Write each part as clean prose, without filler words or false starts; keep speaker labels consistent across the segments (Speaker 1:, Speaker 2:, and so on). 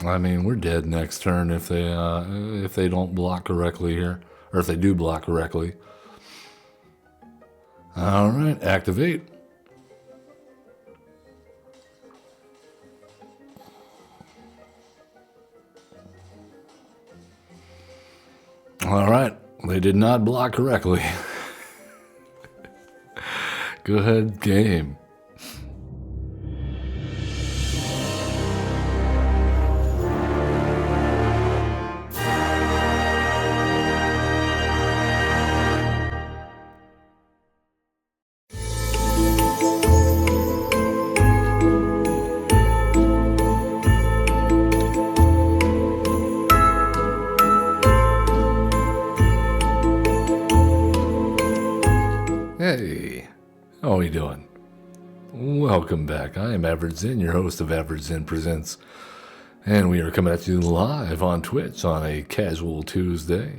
Speaker 1: I mean, we're dead next turn if they don't block correctly here, or if they do block correctly. All right, activate. All right, they did not block correctly. Good game. Hey, how are we doing? Welcome back. I am Average Zen, your host of Average Zen Presents, and we are coming at you live on Twitch on a casual Tuesday.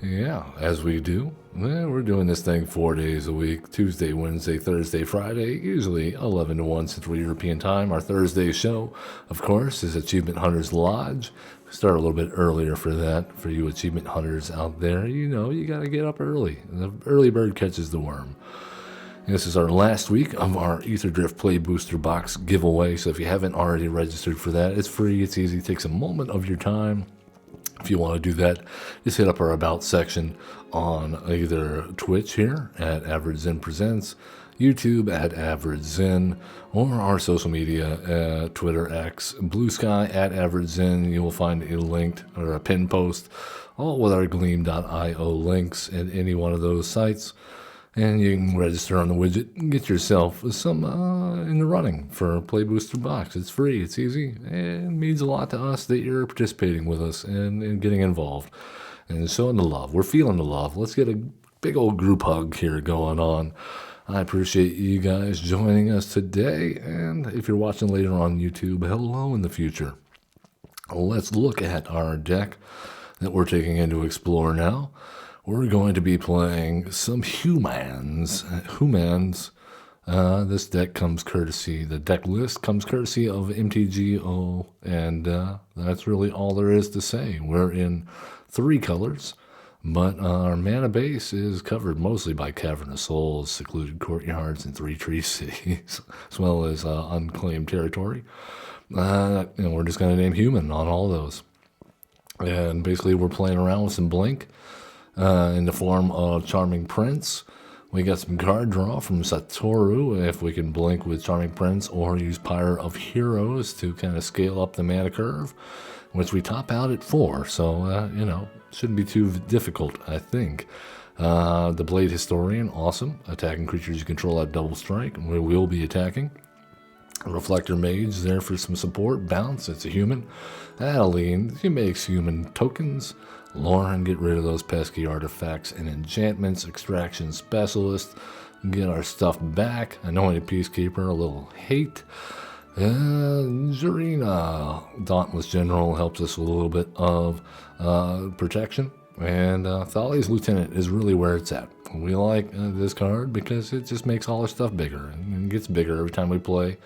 Speaker 1: Yeah, as we do. We're doing this thing 4 days a week, Tuesday, Wednesday, Thursday, Friday, usually 11 to 1 Central European Time. Our Thursday show, of course, is Achievement Hunters Lodge. Start a little bit earlier for that. For you achievement hunters out there, you know, you got to get up early. The early bird catches the worm. This is our last week of our Ether Drift Play Booster Box giveaway, so if you haven't already registered for that, it's free, it's easy, it takes a moment of your time. If you want to do that, just hit up our About section on either Twitch here at Average Zen Presents, YouTube at Average Zen, or our social media, Twitter, X, Blue Sky at Average Zen. You will find a link or a pin post, all with our Gleam.io links at any one of those sites. And you can register on the widget and get yourself some in the running for Play Booster Box. It's free, it's easy, and it means a lot to us that you're participating with us and getting involved and showing the love. We're feeling the love. Let's get a big old group hug here going on. I appreciate you guys joining us today, and if you're watching later on YouTube, hello in the future. Let's look at our deck that we're taking in to explore now. We're going to be playing some humans. This deck comes courtesy, the deck list comes courtesy of MTGO, and that's really all there is to say. We're in 3 colors, but our mana base is covered mostly by Cavernous Souls, Secluded Courtyards, and 3 Tree Cities, as well as Unclaimed Territory. And we're just going to name human on all those. And basically we're playing around with some Blink, in the form of Charming Prince. We got some card draw from Satoru if we can blink with Charming Prince, or use Pyre of Heroes to kind of scale up the mana curve, which we top out at 4, so shouldn't be too difficult, I think. The Blade Historian, awesome. Attacking creatures you control at double strike, we will be attacking. Reflector Mage there for some support. Bounce, it's a human. Adeline, she makes human tokens. Lauren, get rid of those pesky artifacts and enchantments. Extraction Specialist, get our stuff back. Anointed Peacekeeper, a little hate. Zarina, Dauntless General, helps us with a little bit of protection. And Thalia's Lieutenant is really where it's at. We like this card because it just makes all our stuff bigger, and it gets bigger every time we play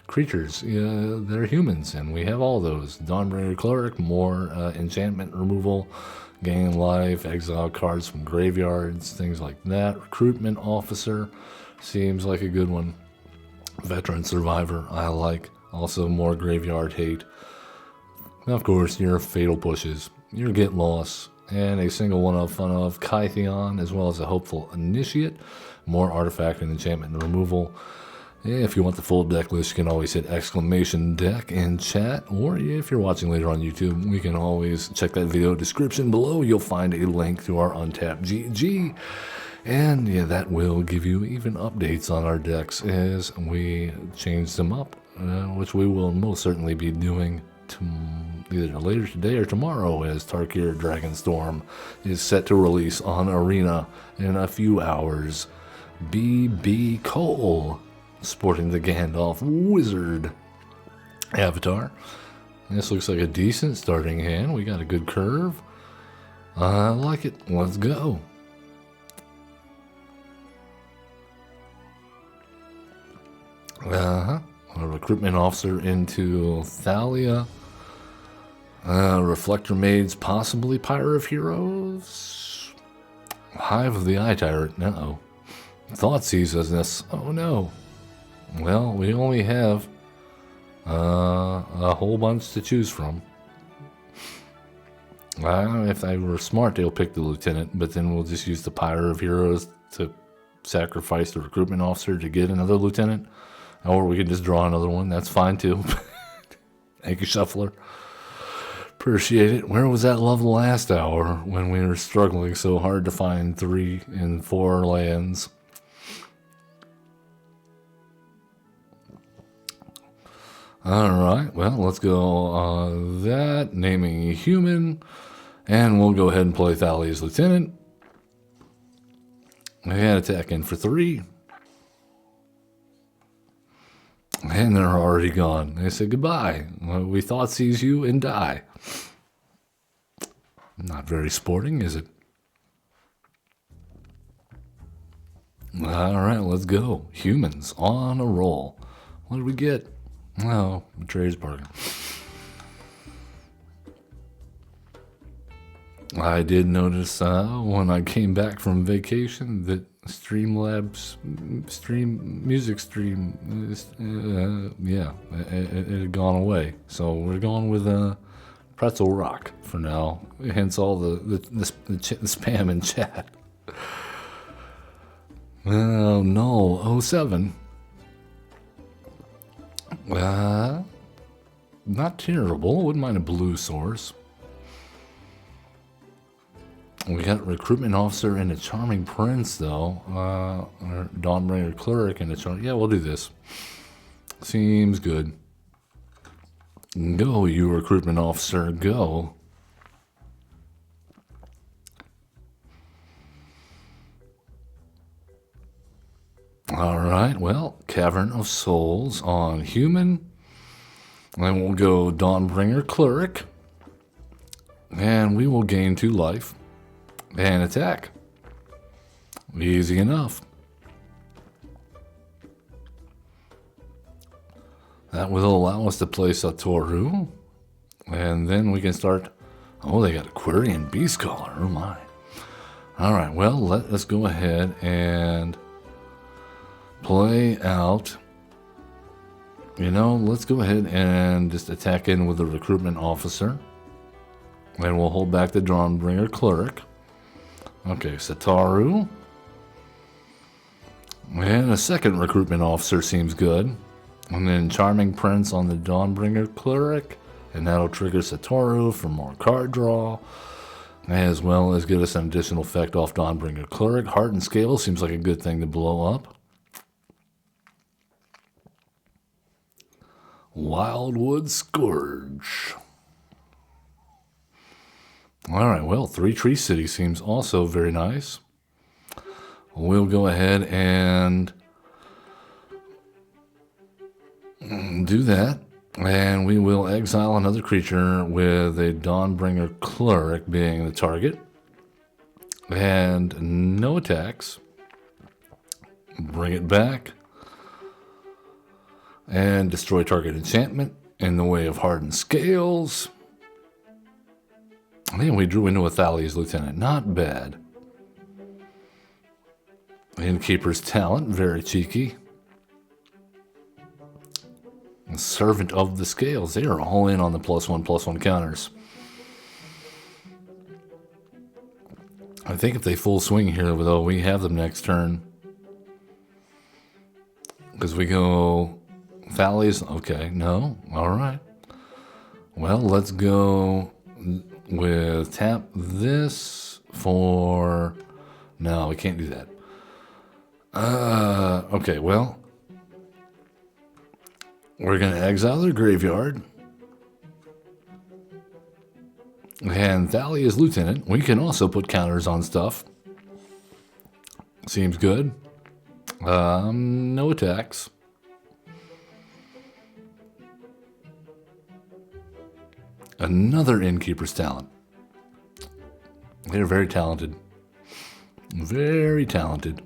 Speaker 1: creatures that are humans, and we have all those. Dawnbringer Cleric, more enchantment removal, gain life, exile cards from graveyards, things like that. Recruitment Officer seems like a good one. Veteran Survivor, I like. Also more graveyard hate. And of course, your Fatal Pushes, your Get Lost, and a single one-of fun of Kytheon, as well as a Hopeful Initiate. More artifact and enchantment removal. If you want the full deck list, you can always hit !deck in chat, or if you're watching later on YouTube, we can always check that video description below. You'll find a link to our untapped GG, and yeah, that will give you even updates on our decks as we change them up, which we will most certainly be doing either later today or tomorrow, as Tarkir Dragonstorm is set to release on Arena in a few hours. BB Cole, sporting the Gandalf Wizard avatar. This looks like a decent starting hand. We got a good curve. I like it. Let's go. A recruitment officer into Thalia. Reflector Maids, possibly Pyre of Heroes. Hive of the Eye Tyrant, no. Thoughtseize as this, oh no. Well, we only have a whole bunch to choose from. If I were smart, they'll pick the Lieutenant, but then we'll just use the Pyre of Heroes to sacrifice the Recruitment Officer to get another Lieutenant. Or we can just draw another one, that's fine too. Thank you, Shuffler. Appreciate it. Where was that love last hour when we were struggling so hard to find 3 and 4 lands? Alright, well, let's go that, naming a human, and we'll go ahead and play Thalia's Lieutenant. And attack in for 3. And they're already gone. They say goodbye. We thought sees you and die. Not very sporting, is it? Alright, let's go. Humans on a roll. What did we get? Oh, Betrayer's Bargain. I did notice when I came back from vacation that Streamlabs music stream, yeah, it had gone away. So we're going with Pretzel Rock for now. Hence all the spam in chat. Oh no, 07. Not terrible. Wouldn't mind a blue source. We got Recruitment Officer and a Charming Prince, though. Or Dawnbringer Cleric and a Charming... Yeah, we'll do this. Seems good. Go, you Recruitment Officer, go. Alright, well, Cavern of Souls on human. Then we'll go Dawnbringer Cleric. And we will gain 2 life. And attack. Easy enough. That will allow us to play Satoru. And then we can start... Oh, they got Aquarian Beastcaller. Oh my. Alright, well, let us go ahead and play out... You know, let's go ahead and just attack in with the Recruitment Officer. And we'll hold back the Dawnbringer Cleric. Okay, Satoru. And a second Recruitment Officer seems good. And then Charming Prince on the Dawnbringer Cleric. And that'll trigger Satoru for more card draw. As well as get us an additional effect off Dawnbringer Cleric. Heart and Scale seems like a good thing to blow up. Wildwood Scourge. Alright, well, 3 Tree City seems also very nice. We'll go ahead and do that. And we will exile another creature with a Dawnbringer Cleric being the target. And no attacks. Bring it back. And destroy target enchantment in the way of Hardened Scales. And we drew into a Thalia's Lieutenant. Not bad. Innkeeper's Talent, very cheeky. And Servant of the Scales, they are all in on the +1/+1 counters. I think if they full swing here, though, we have them next turn. Because we go Thalia's, okay, no, alright. Well, let's go with tap this for... No, we can't do that. Okay, well, we're going to exile their graveyard. And Thalia's Lieutenant. We can also put counters on stuff. Seems good. No attacks. Another Innkeeper's Talent. They're very talented. Very talented.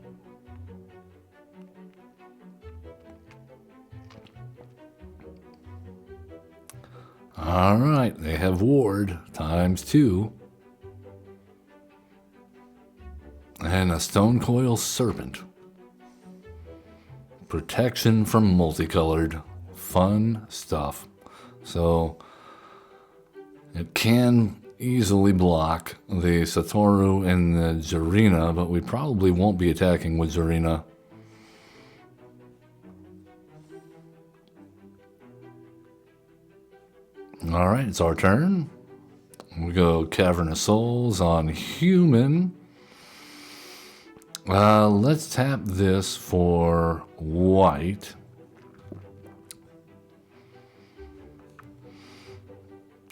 Speaker 1: Alright, they have ward ×2. And a stone coil serpent. Protection from multicolored. Fun stuff. So it can easily block the Satoru and the Jarina, but we probably won't be attacking with Jarina. Alright, it's our turn. We go Cavern of Souls on Human. Let's tap this for white.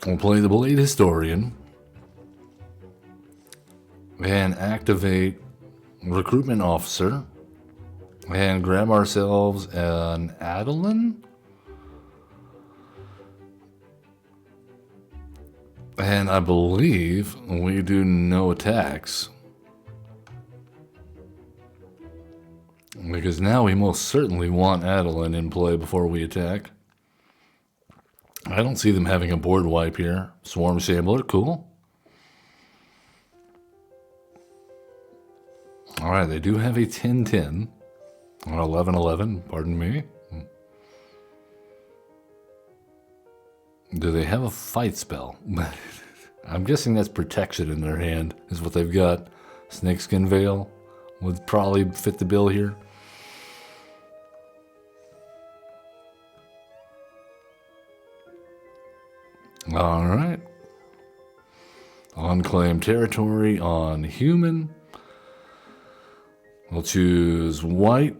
Speaker 1: We'll play the Blade Historian and activate Recruitment Officer and grab ourselves an Adeline. And I believe we do no attacks. Because now we most certainly want Adeline in play before we attack. I don't see them having a board wipe here. Swarm Shambler, cool. Alright, they do have a 10-10. Or 11-11, pardon me. Do they have a fight spell? I'm guessing that's protection in their hand, is what they've got. Snakeskin Veil would probably fit the bill here. Alright. Unclaimed territory on Human. We'll choose white.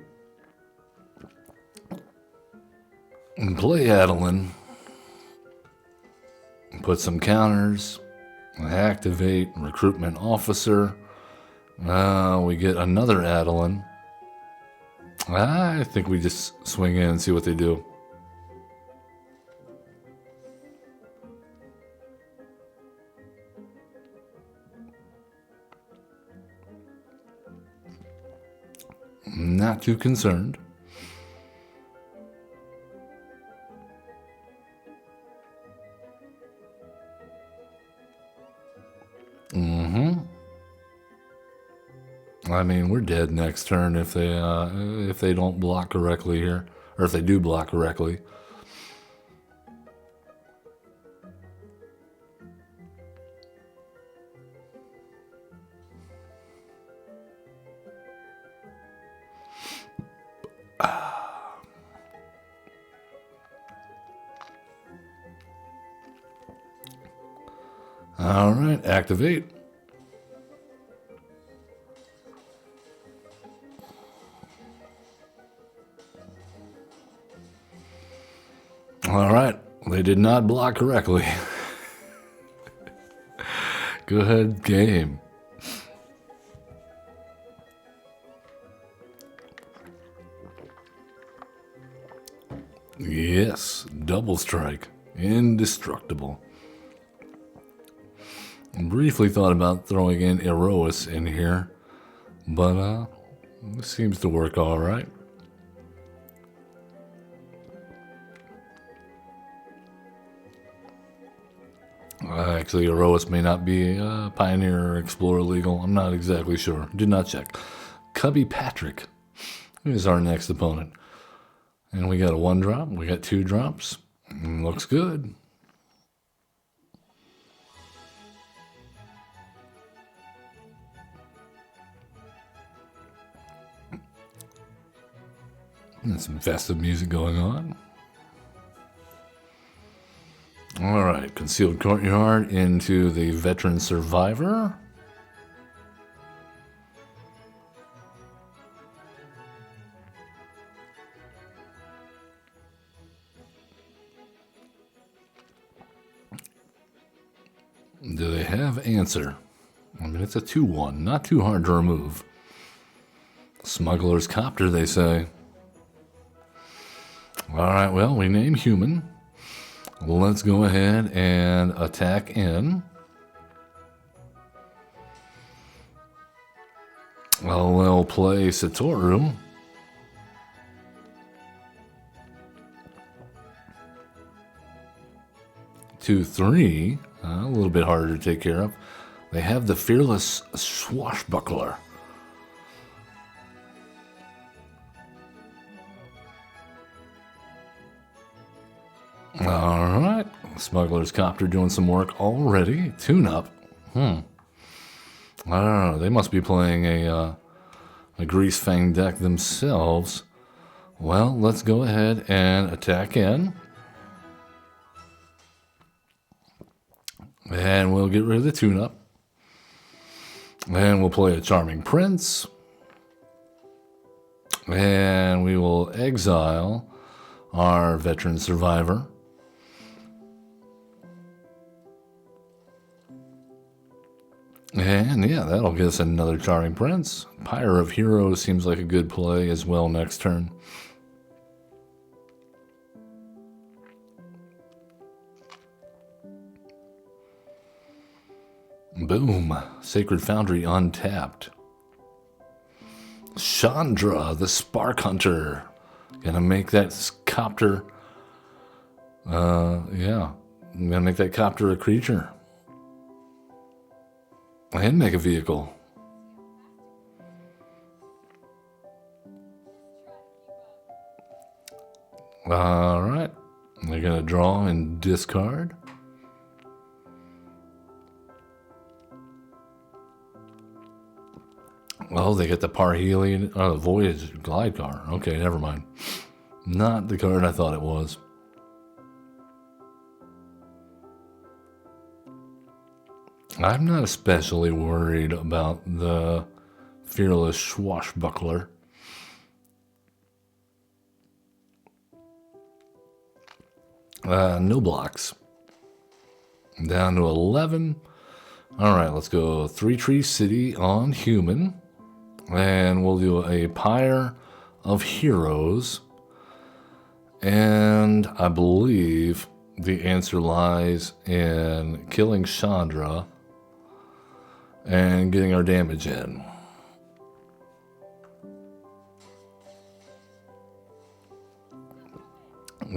Speaker 1: And play Adeline. Put some counters. Activate Recruitment Officer. We get another Adeline. I think we just swing in and see what they do. Not too concerned. I mean, we're dead next turn if they don't block correctly here, or if they do block correctly. All right, activate. All right, they did not block correctly. Good game. Yes, double strike. Indestructible. Briefly thought about throwing in Erois in here, but this seems to work all right. Actually, Erois may not be Pioneer or Explorer legal. I'm not exactly sure. Did not check. Cubby Patrick is our next opponent. And we got a 1-drop. We got 2 drops. Looks good. And some festive music going on. All right, Concealed Courtyard into the Veteran Survivor. Do they have Answer? I mean, it's a 2-1, not too hard to remove. Smuggler's Copter, they say. All right, well, we name Human. Let's go ahead and attack in. Well, we'll play Satoru. 2-3, a little bit harder to take care of. They have the Fearless Swashbuckler. Alright, Smuggler's Copter doing some work already. Tune-up. I don't know, they must be playing a Grease Fang deck themselves. Well, let's go ahead and attack in. And we'll get rid of the tune-up. And we'll play a Charming Prince. And we will exile our Veteran Survivor. And yeah, that'll get us another Charming Prince. Pyre of Heroes seems like a good play as well next turn. Boom. Sacred Foundry untapped. Chandra, the Spark Hunter. Gonna make that copter. Yeah. I'm gonna make that copter a creature. And make a vehicle. Alright. They're gonna draw and discard. Oh, they get the Parhelion, the Voyage Glide Car. Okay, never mind. Not the card I thought it was. I'm not especially worried about the Fearless Swashbuckler. No blocks. Down to 11. Alright, let's go 3 Tree City on Human. And we'll do a Pyre of Heroes. And I believe the answer lies in killing Chandra and getting our damage in.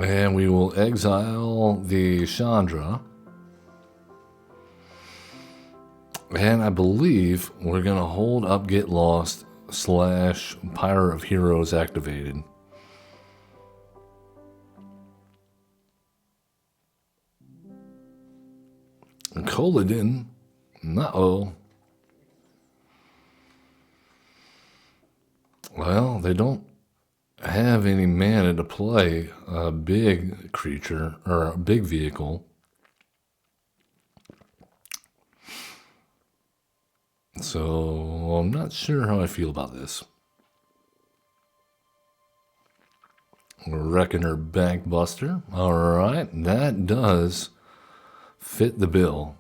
Speaker 1: And we will exile the Chandra. And I believe we're going to hold up Get Lost / Pyre of Heroes activated. Colodin. Uh-oh. Well, they don't have any mana to play a big creature or a big vehicle. So I'm not sure how I feel about this. Reckoner Bankbuster. Alright, that does fit the bill.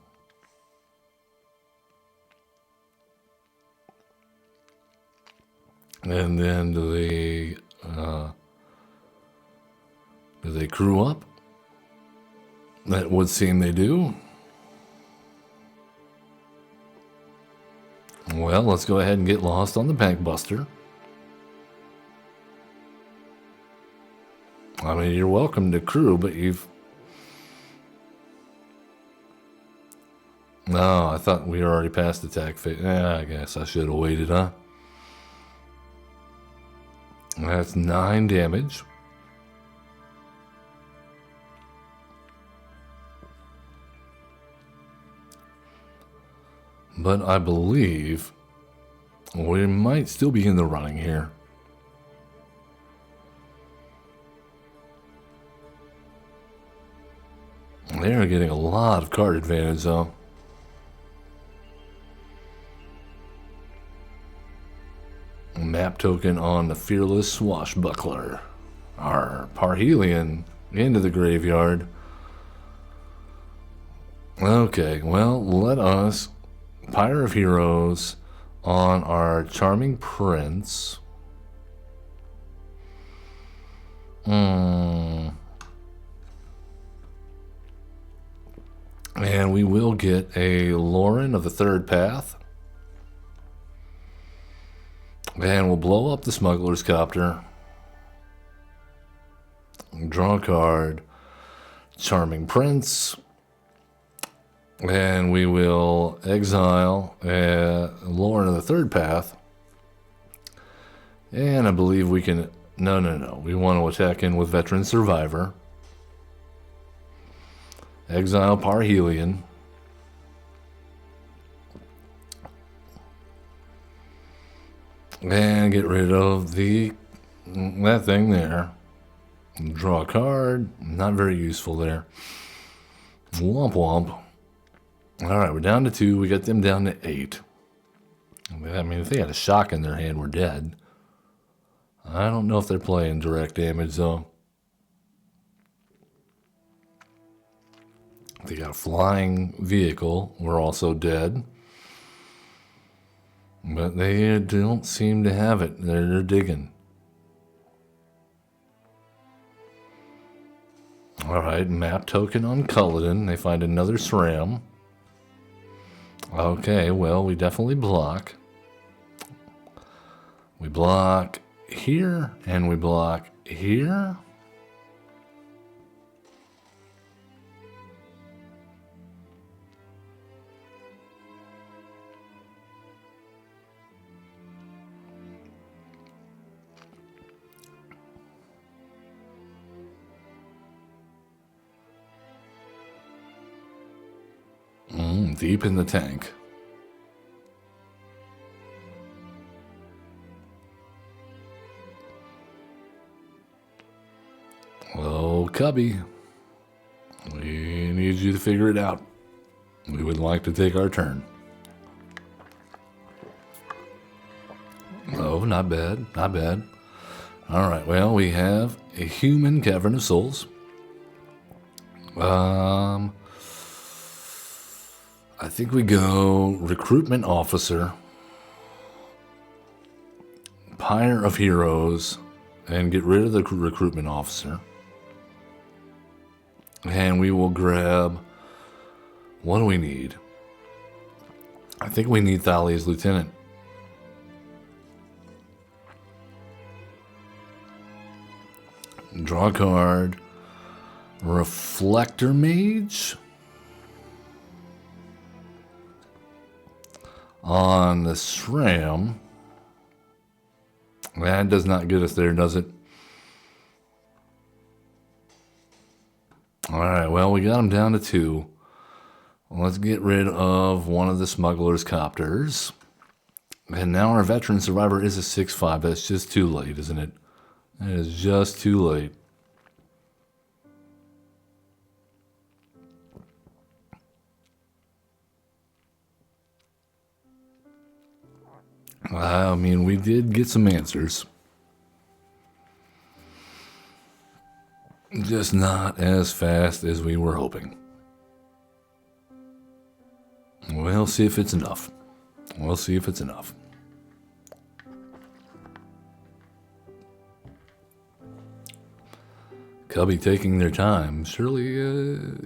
Speaker 1: And then do they crew up? That would seem they do. Well, let's go ahead and get lost on the Bankbuster. I mean, you're welcome to crew, but you've... No, I thought we were already past attack phase. Yeah, I guess I should have waited, huh? That's 9 damage. But I believe we might still be in the running here. They're getting a lot of card advantage, though. Map token on the Fearless Swashbuckler. Our Parhelion into the graveyard. Okay, well, let us Pyre of Heroes on our Charming Prince. And we will get a Lauren of the Third Path. And we'll blow up the Smuggler's Copter. Draw a card. Charming Prince. And we will exile Lauren in the third path. And I believe we can... No. We want to attack in with Veteran Survivor. Exile Parhelion. And get rid of that thing there. Draw a card. Not very useful there. Womp womp. Alright, we're down to 2. We got them down to 8. I mean, if they had a shock in their hand, we're dead. I don't know if they're playing direct damage, though. They got a flying vehicle. We're also dead. But they don't seem to have it. They're digging. Alright, map token on Culloden. They find another SRAM. Okay, well, we definitely block. We block here, and we block here. Deep in the tank. Oh, Cubby. We need you to figure it out. We would like to take our turn. Oh, not bad. Not bad. All right, well, we have a human Cavern of Souls. I think we go Recruitment Officer, Pyre of Heroes, and get rid of the Recruitment Officer. And we will grab, what do we need? I think we need Thalia's Lieutenant. Draw a card. Reflector Mage. On the SRAM. That does not get us there, does it? Alright, well, we got them down to 2. Let's get rid of one of the smuggler's copters. And now our Veteran Survivor is a 6/5. That's just too late, isn't it? It is just too late. I mean, we did get some answers. Just not as fast as we were hoping. We'll see if it's enough. We'll see if it's enough. Cubby taking their time, surely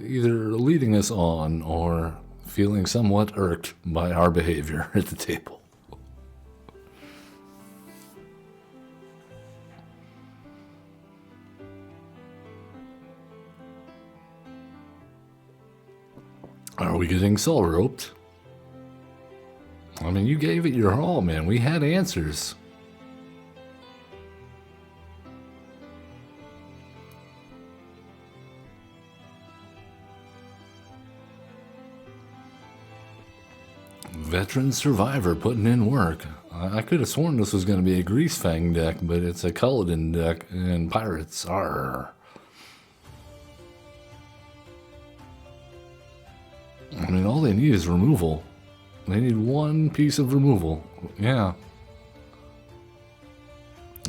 Speaker 1: either leading us on or feeling somewhat irked by our behavior at the table. Are we getting soul roped? I mean, you gave it your all, man. We had answers. Veteran Survivor putting in work. I could have sworn this was going to be a Grease Fang deck, but it's a Culloden deck, and Pirates are... I mean, all they need is removal. They need one piece of removal. Yeah.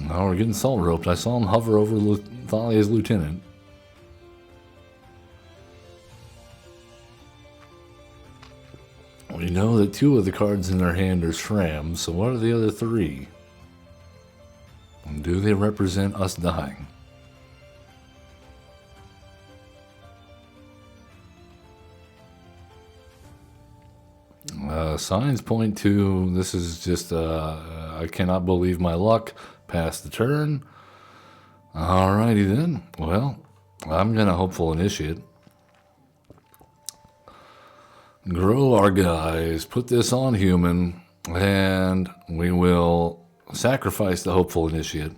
Speaker 1: Now we're getting soul roped. I saw him hover over Thalia's Lieutenant. We know that 2 of the cards in their hand are SRAMs, so what are the other 3? And do they represent us dying? Signs point to this is just I cannot believe my luck. Pass the turn. Alrighty then. Well, I'm gonna hopeful initiate. grow our guys, put this on human, and we will sacrifice the hopeful initiate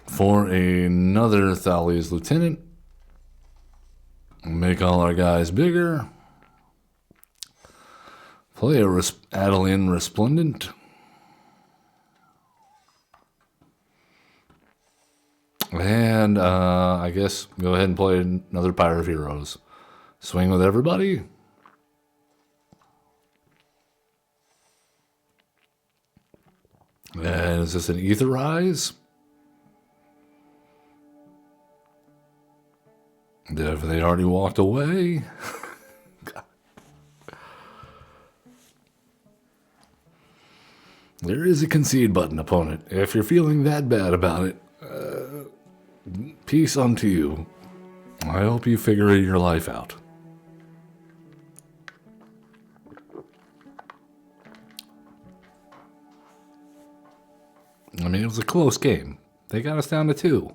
Speaker 1: for another Thalia's lieutenant. Make all our guys bigger. Play a Adeline Resplendent. And I guess go ahead and play another Pyre of Heroes. Swing with everybody. And is this an Etherize? Have they already walked away? There is a concede button, opponent. If you're feeling that bad about it, peace unto you. I hope you figure your life out. I mean, it was a close game. They got us down to 2.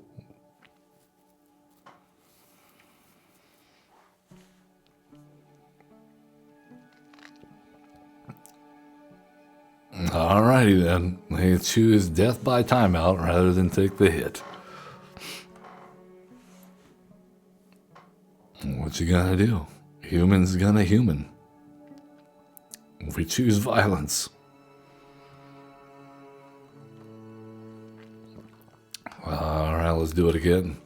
Speaker 1: Alrighty then. They choose death by timeout rather than take the hit. What you gonna do? Human's gonna human. We choose violence. Alright, let's do it again.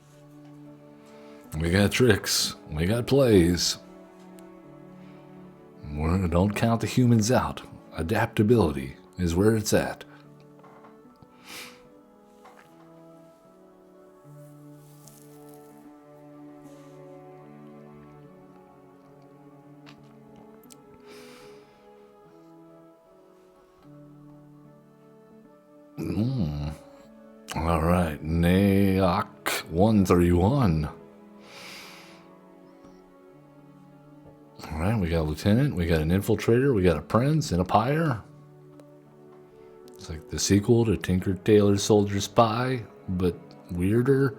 Speaker 1: We got tricks. We got plays. Don't count the humans out. Adaptability is where it's at. All right, Naok 131. All right, we got a lieutenant, we got an infiltrator, we got a prince and a pyre. It's like the sequel to Tinker Tailor Soldier Spy, but weirder.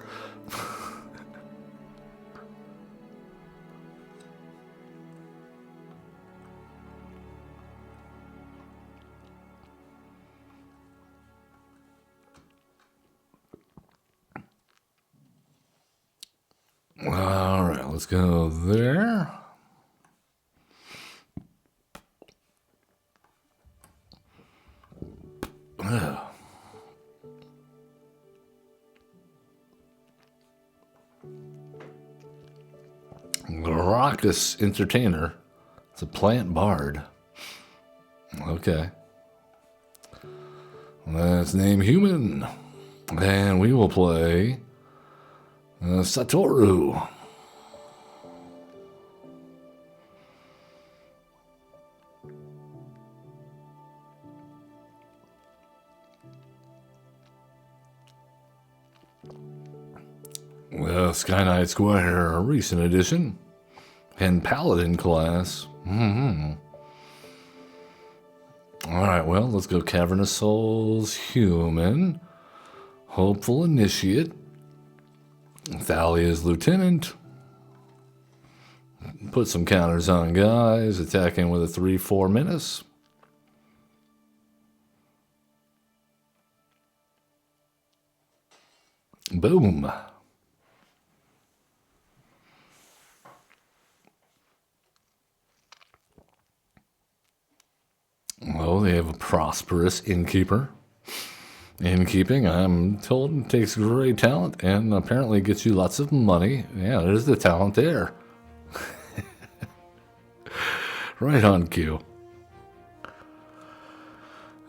Speaker 1: All right, let's go there. Raucous Entertainer. It's a plant bard. Okay. Let's name human. And we will play Satoru. Sky Knight Squire, a recent edition. And Paladin class. Alright, well, let's go Cavernous Souls, Human. Hopeful Initiate. Thalia's Lieutenant. Put some counters on guys. Attacking with a 3-4 menace. Boom. Oh, they have a prosperous innkeeper. Innkeeping, I'm told, takes great talent and apparently gets you lots of money. Yeah, there's the talent there. Right on cue.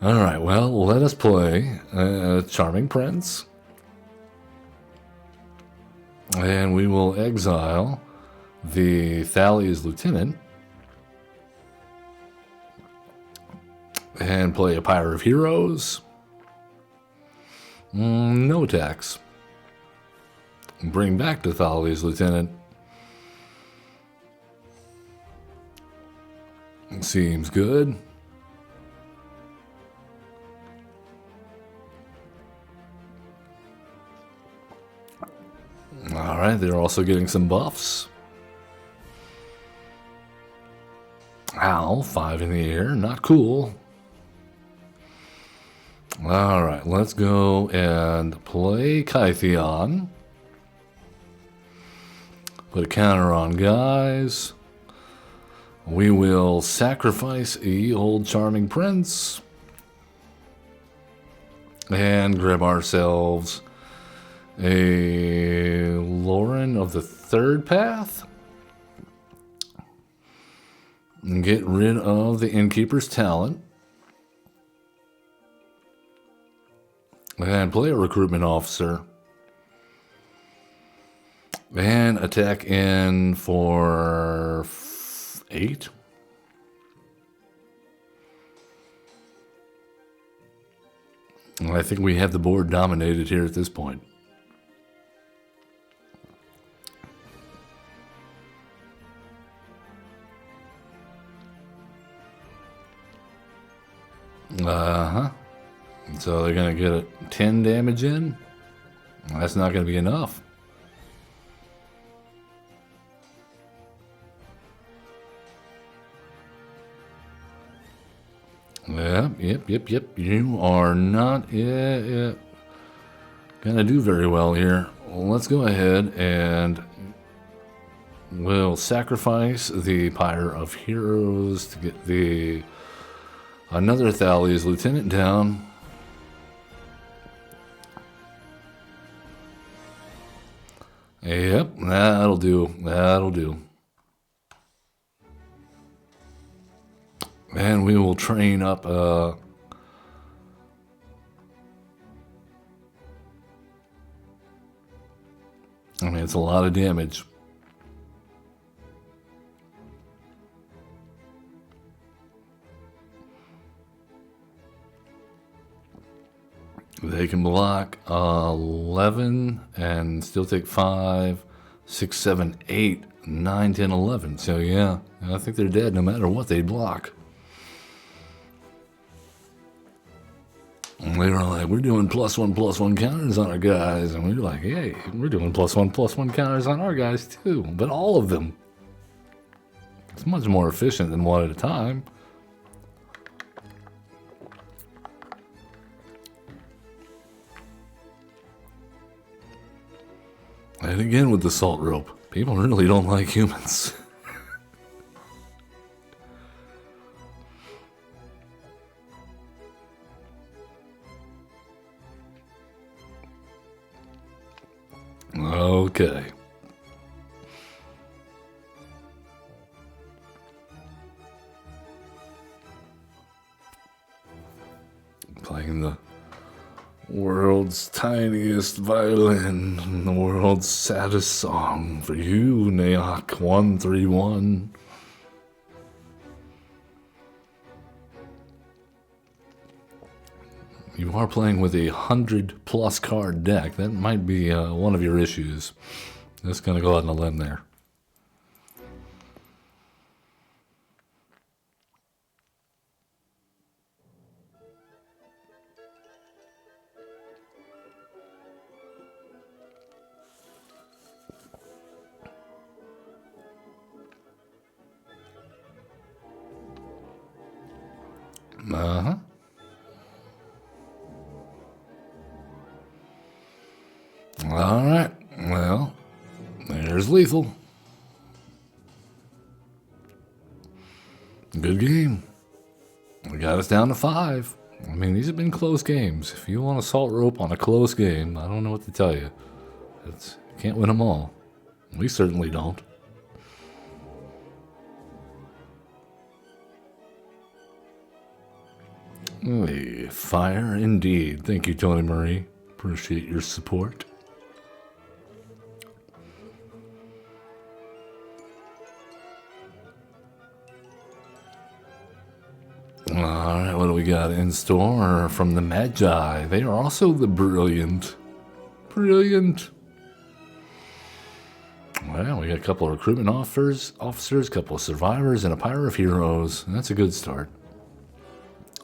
Speaker 1: All right, well, let us play Charming Prince. And we will exile the Thalia's Lieutenant. And play a Pyre of Heroes. No attacks. Bring back the Thalia's Lieutenant. Seems good. Alright, they're also getting some buffs. Ow, 5 in the air, not cool. Alright, let's go and play Kytheon. Put a counter on guys. We will sacrifice the old charming prince. And grab ourselves a Lauren of the Third Path. And get rid of the Innkeeper's Talent. And play a Recruitment Officer. And attack in for 8. I think we have the board dominated here at this point. So they're going to get a 10 damage in. That's not going to be enough. Yep. You are not going to do very well here. Let's go ahead and we'll sacrifice the Pyre of Heroes to get the another Thales Lieutenant down. Yep, that'll do. That'll do. And we will train up I mean, it's a lot of damage. They can block 11 and still take 5, 6, 7, 8, 9, 10, 11. So yeah, I think they're dead no matter what they block. And they were like, we're doing +1/+1 counters on our guys. And we were like, hey, we're doing +1/+1 counters on our guys too. But all of them. It's much more efficient than one at a time. And again with the salt rope. People really don't like humans. Okay. Playing the world's tiniest violin and the world's saddest song for you, Naok 131. You are playing with a 100+ card deck. That might be one of your issues. Just gonna go out on a limb there. Alright, well, there's lethal. Good game. We got us down to 5. I mean, these have been close games. If you want a salt rope on a close game, I don't know what to tell you. You can't win them all. We certainly don't. Hey, fire indeed. Thank you, Tony Marie. Appreciate your support. Alright, what do we got in store from the Magi? They are also the brilliant. Brilliant. Well, we got a couple of recruitment officers, a couple of survivors, and a Pyre of Heroes. That's a good start.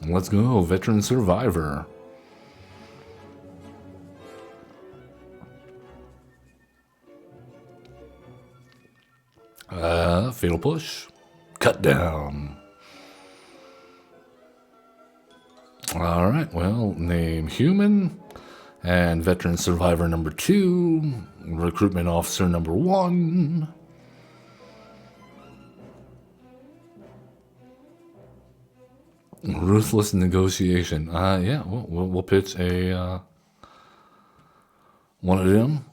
Speaker 1: Let's go, veteran survivor. Fatal push. Cut down. All right, well, name human and veteran survivor number 2, recruitment officer number 1. Ruthless negotiation. Yeah, we'll pitch a one of them.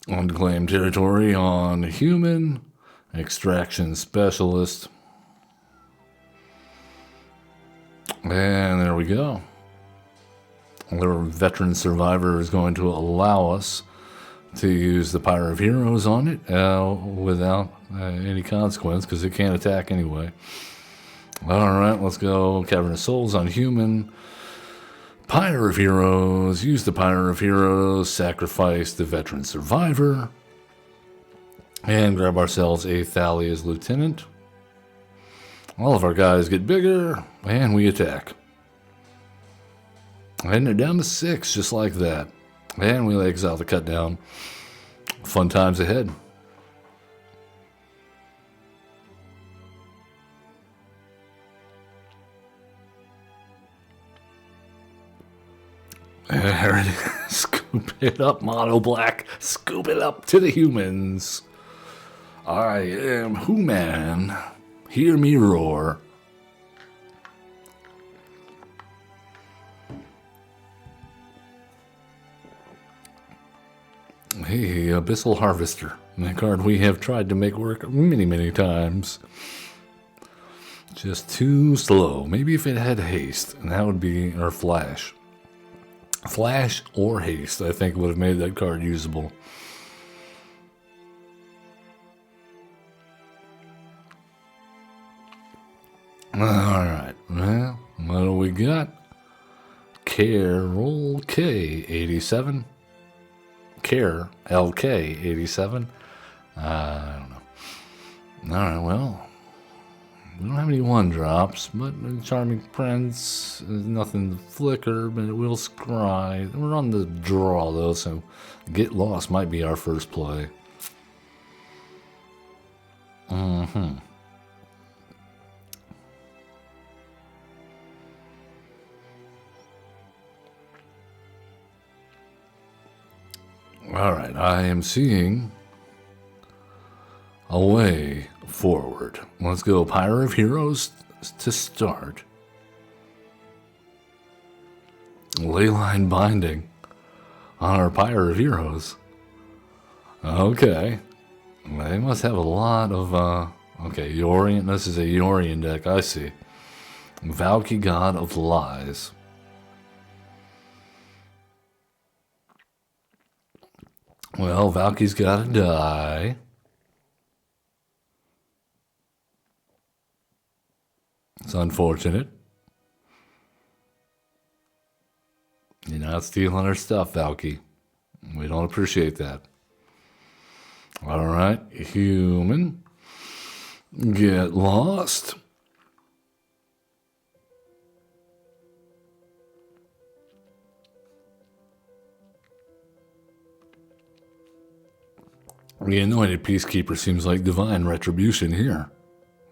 Speaker 1: Unclaimed territory on human. Extraction specialist. And there we go. Our veteran survivor is going to allow us to use the Pyre of Heroes on it without any consequence because it can't attack anyway. Alright, let's go. Cavern of Souls on human. Pyre of Heroes. Use the Pyre of Heroes. Sacrifice the veteran survivor. And grab ourselves a Thalia's lieutenant. All of our guys get bigger, and we attack. And they're down to 6, just like that. And we exile the cut down. Fun times ahead. There it is. Scoop it up, Mono Black. Scoop it up to the humans. I am Human. Hear me roar. Hey, Abyssal Harvester. A card we have tried to make work many, many times. Just too slow. Maybe if it had haste, and that would be, or flash. Flash or haste, I think, would have made that card usable. Alright, well, what do we got? Carol K87. Care LK87. I don't know. Alright, well, we don't have any 1-drops, but Charming Prince is nothing to flicker, but it will scry. We're on the draw though, so Get Lost might be our first play. Alright, I am seeing a way forward. Let's go Pyre of Heroes to start. Leyline Binding on our Pyre of Heroes. Okay. They must have a lot of, okay, Yorion. This is a Yorion deck, I see. Valky, God of Lies. Well, Valky's gotta die. It's unfortunate. You're not stealing our stuff, Valky. We don't appreciate that. Alright, human. Get lost. The Anointed Peacekeeper seems like divine retribution here.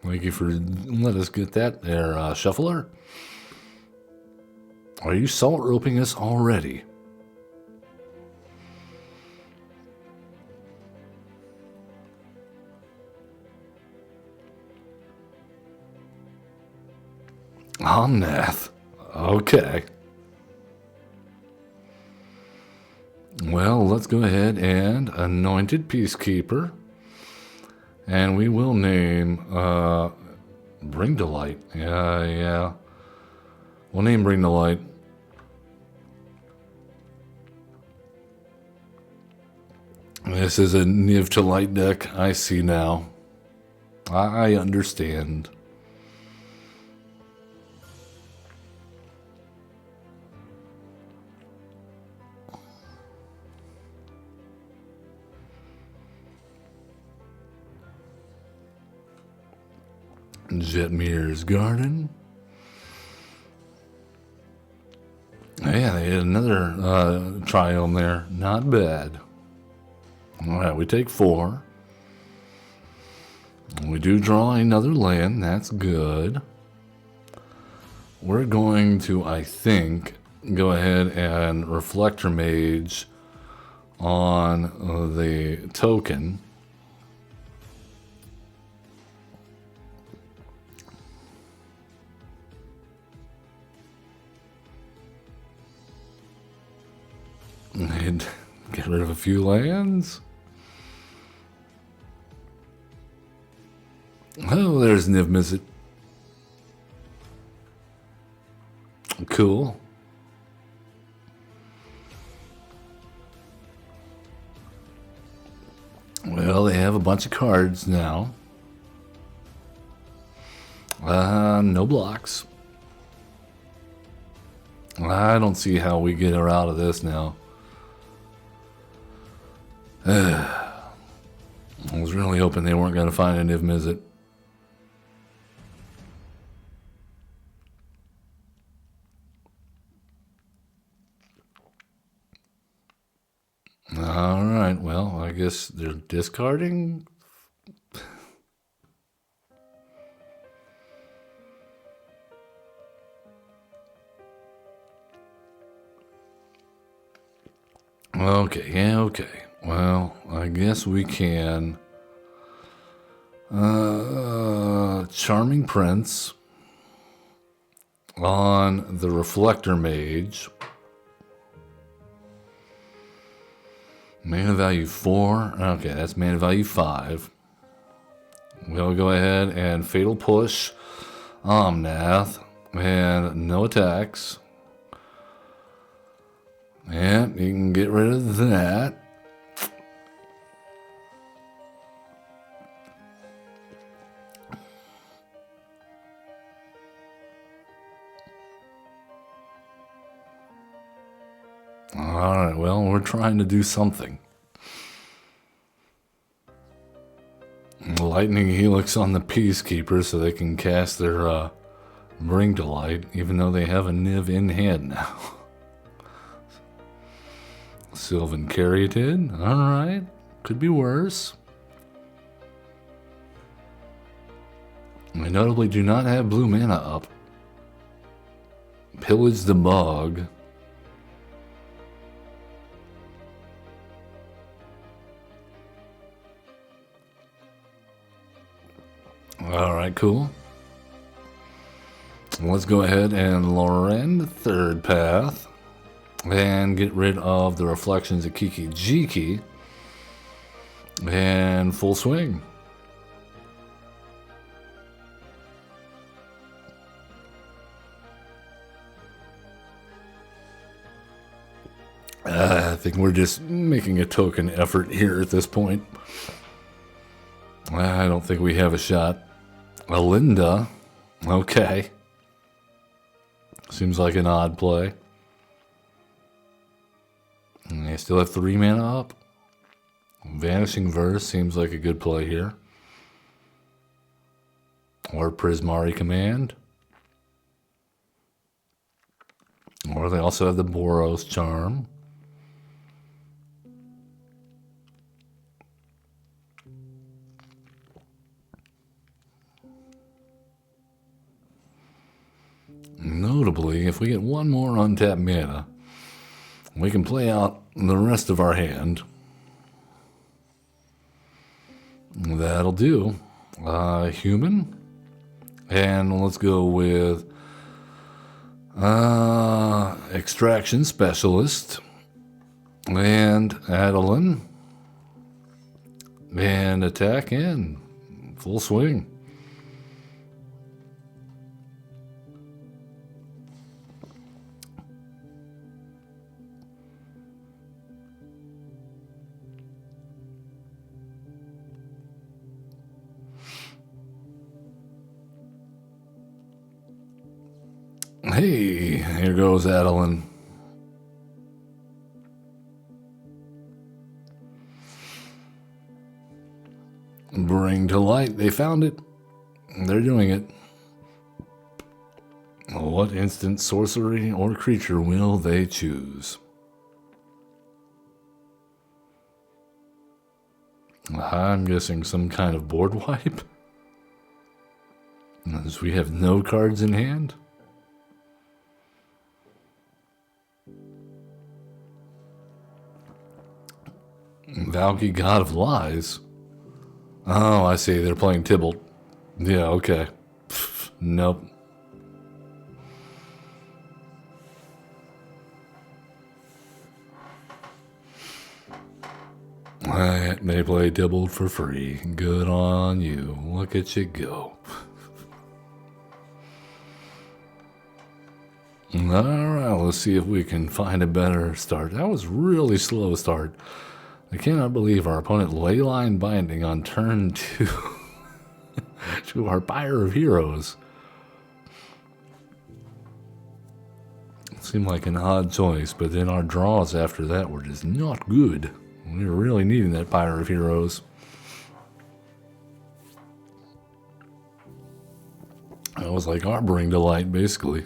Speaker 1: Thank you for letting us get that there, Shuffler. Are you salt roping us already? Omnath. Okay. Well, let's go ahead and Anointed Peacekeeper. And we will name Bring to Light. Yeah. We'll name Bring to Light. This is a Niv to Light deck. I see now. I understand. Jetmir's Garden. Yeah, they had another triome there. Not bad. Alright, we take 4. We do draw another land. That's good. we're going to, I think, go ahead and Reflector Mage on the token. And get rid of a few lands. Oh, there's Niv Mizzet. Cool. Well, they have a bunch of cards now. No blocks. I don't see how we get her out of this now. I was really hoping they weren't going to find a Niv Mizzet. Alright, well, I guess they're discarding. Okay. Well, I guess we can. Charming Prince on the Reflector Mage. Mana value 4. Okay, that's mana value 5. We'll go ahead and Fatal Push Omnath. And no attacks. And you can get rid of that. Alright, well, we're trying to do something. Lightning Helix on the Peacekeeper so they can cast their Bring to Light, even though they have a Niv in hand now. Sylvan Caryatid, alright. Could be worse. I notably do not have blue mana up. Pillage the Bog. Alright, cool. Let's go ahead and Loren the Third Path. And get rid of the Reflections of Kiki Jiki. And full swing. I think we're just making a token effort here at this point. I don't think we have a shot. Alinda. Okay. Seems like an odd play. And they still have 3 mana up. Vanishing Verse seems like a good play here. Or Prismari Command. Or they also have the Boros Charm. Notably, if we get one more untapped mana, we can play out the rest of our hand. That'll do. Human. And let's go with Extraction Specialist. And Adeline. And attack in. Full swing. Hey, here goes Adeline. Bring to light. They found it. They're doing it. What instant sorcery or creature will they choose? I'm guessing some kind of board wipe. As we have no cards in hand. Valky, God of Lies. Oh, I see. They're playing Tybalt. Yeah, okay. Nope. Alright, they play Tybalt for free. Good on you. Look at you go. Alright, let's see if we can find a better start. That was really slow start. I cannot believe our opponent leyline binding on turn 2 to our Pyre of Heroes. Seemed like an odd choice, but then our draws after that were just not good. We were really needing that Pyre of Heroes. That was like Harboring Delight, basically.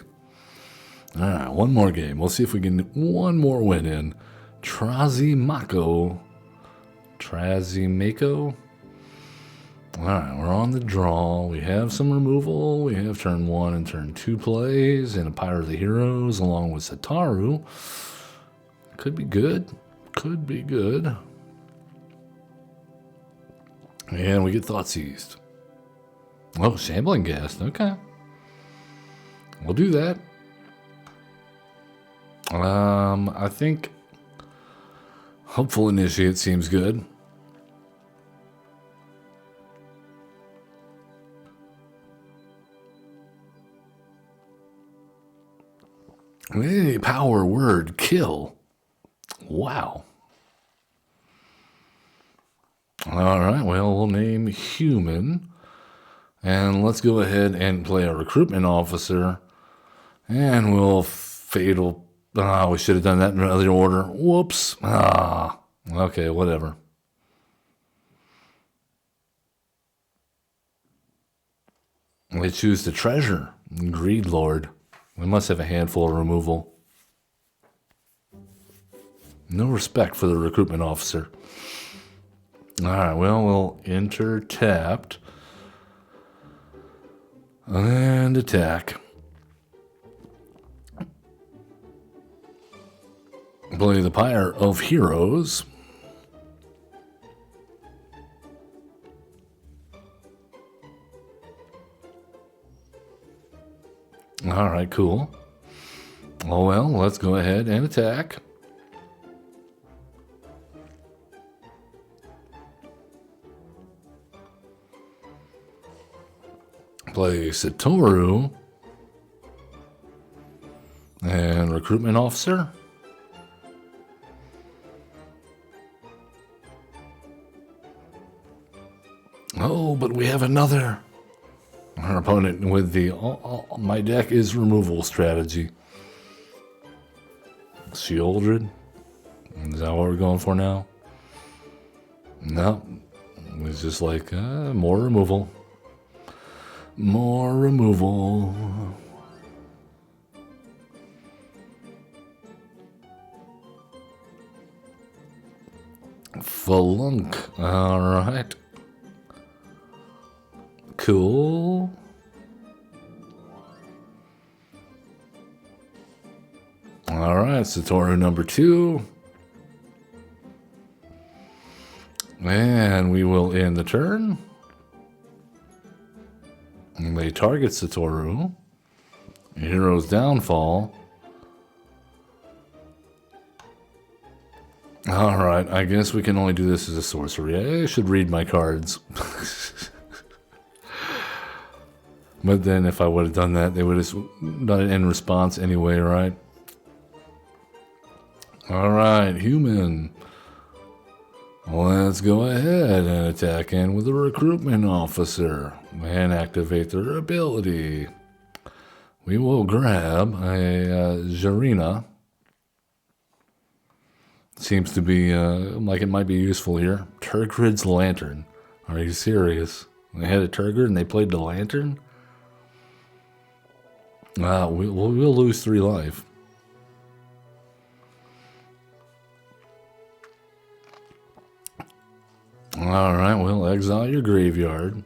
Speaker 1: Alright, one more game. We'll see if we can get one more win in. Trazimako. Alright, we're on the draw. We have some removal. We have turn 1 and turn 2 plays and a Pyre of the Heroes along with Sataru. Could be good. Could be good. And we get Thought Seized. Oh, Shambling Ghast. Okay. We'll do that. I think Hopeful Initiate seems good. Hey, power word, kill. Wow. Alright, well, we'll name Human. And let's go ahead and play a Recruitment Officer. And we'll Fatal. Ah, we should have done that in another order. Whoops. Ah, okay, whatever. We choose the Treasure. Greed Lord. We must have a handful of removal. No respect for the Recruitment Officer. Alright, well, we'll enter tapped. And attack. Play the Pyre of Heroes. Alright, cool. Oh well, let's go ahead and attack. Play Satoru. And Recruitment Officer. Oh, but we have another. Our opponent with the my deck is removal strategy. Shieldred. Is that what we're going for now? No. It's just like more removal. More removal. Flunk. Alright. Cool. Alright, Satoru number 2. And we will end the turn. And they target Satoru. Hero's Downfall. Alright, I guess we can only do this as a sorcery. I should read my cards. But then if I would have done that, they would have done it in response anyway, right? Alright, Human. Let's go ahead and attack in with a Recruitment Officer and activate their ability. We will grab a Jarina. Seems to be like it might be useful here. Turgrid's Lantern. Are you serious? They had a Turgrid and they played the Lantern? We'll lose 3 life. Alright, we'll exile your graveyard.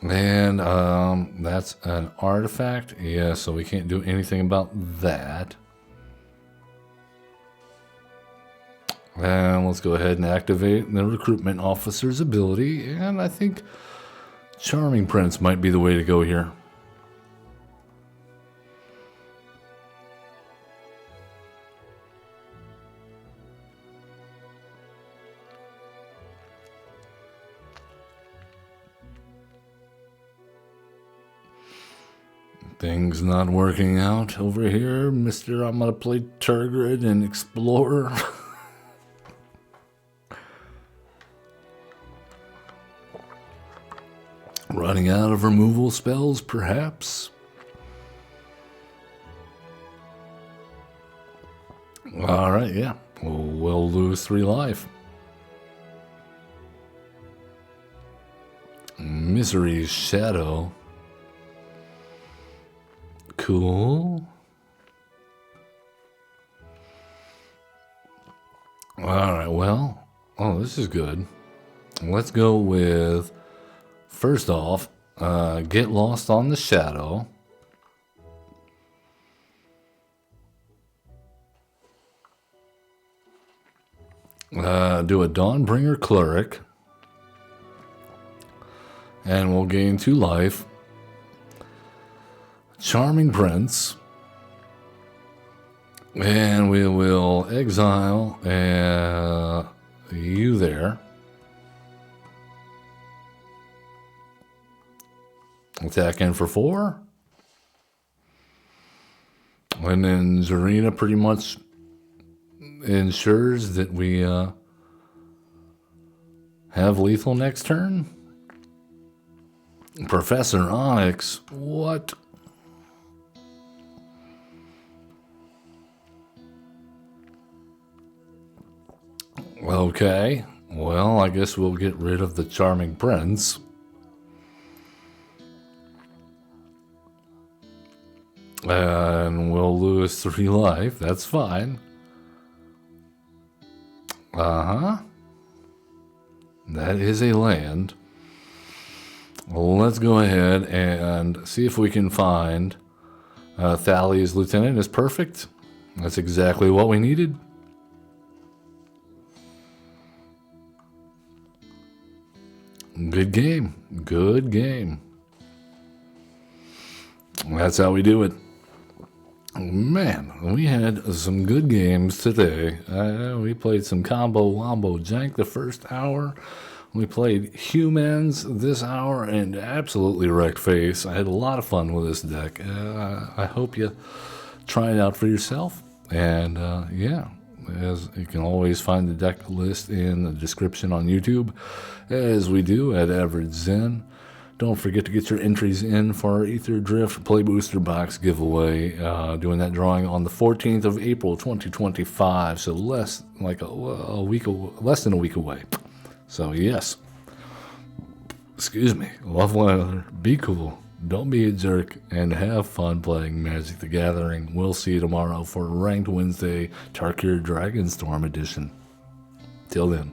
Speaker 1: And that's an artifact. Yeah, so we can't do anything about that. And let's go ahead and activate the recruitment officer's ability. And I think Charming Prince might be the way to go here. Things not working out over here, Mr. I'm gonna play Turgid and Explorer. Running out of removal spells, perhaps? Alright, yeah. We'll lose 3 life. Misery's Shadow. Cool. Alright, well. Oh, this is good. Let's go with, first off, Get Lost on the Shadow. Do a Dawnbringer Cleric. And we'll gain 2 life. Charming Prince. And we will exile you there. Attack in for 4. And then Zarina pretty much ensures that we have lethal next turn. Professor Onyx, what? Okay, well, I guess we'll get rid of the Charming Prince. And we'll lose 3 life, that's fine. Uh-huh. That is a land. Well, let's go ahead and see if we can find Thalia's Lieutenant is perfect. That's exactly what we needed. Good game. Good game. That's how we do it. Man, we had some good games today. We played some combo wombo jank the first hour. We played humans this hour and absolutely wrecked face. I had a lot of fun with this deck. I hope you try it out for yourself. And yeah, as you can always find the deck list in the description on YouTube, as we do at Average Zen. Don't forget to get your entries in for our Ether Drift Play Booster Box giveaway. Doing that drawing on the 14th of April, 2025. So less than a week away. So yes. Excuse me. Love one another. Be cool. Don't be a jerk. And have fun playing Magic the Gathering. We'll see you tomorrow for Ranked Wednesday Tarkir Dragonstorm Edition. Till then.